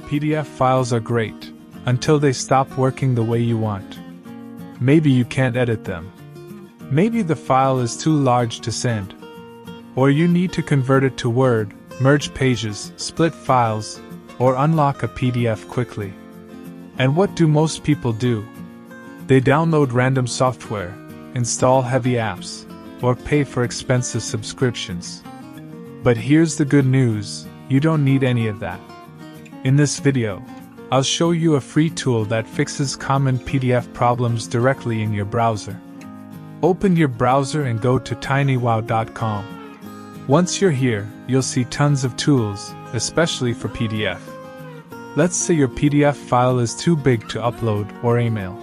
PDF files are great, until they stop working the way you want. Maybe you can't edit them. Maybe the file is too large to send. Or you need to convert it to Word, merge pages, split files, or unlock a PDF quickly. And what do most people do? They download random software, install heavy apps, or pay for expensive subscriptions. But here's the good news, you don't need any of that. In this video, I'll show you a free tool that fixes common PDF problems directly in your browser. Open your browser and go to tinywow.com. Once you're here, you'll see tons of tools, especially for PDF. Let's say your PDF file is too big to upload or email.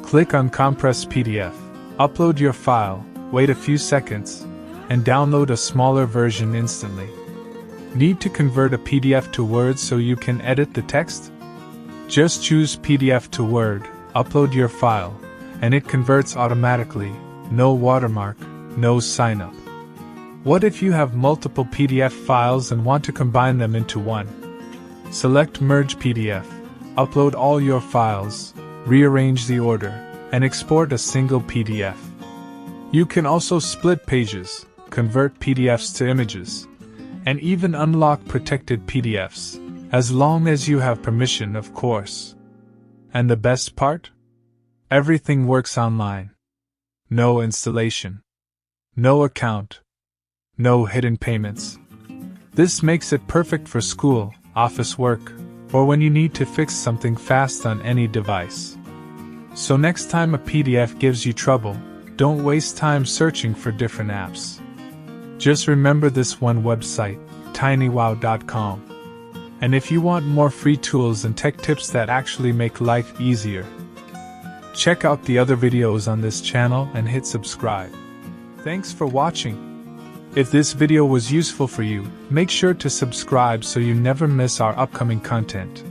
Click on Compress PDF, upload your file, wait a few seconds, and download a smaller version instantly. Need to convert a PDF to Word so you can edit the text? Just choose PDF to Word, upload your file, and it converts automatically, no watermark, no signup. What if you have multiple PDF files and want to combine them into one? Select Merge PDF, upload all your files, rearrange the order, and export a single PDF. You can also split pages, convert PDFs to images, and even unlock protected PDFs, as long as you have permission, of course. And the best part? Everything works online. No installation. No account. No hidden payments. This makes it perfect for school, office work, or when you need to fix something fast on any device. So next time a PDF gives you trouble, don't waste time searching for different apps. Just remember this one website, tinywow.com. And if you want more free tools and tech tips that actually make life easier, check out the other videos on this channel and hit subscribe. Thanks for watching. If this video was useful for you, make sure to subscribe so you never miss our upcoming content.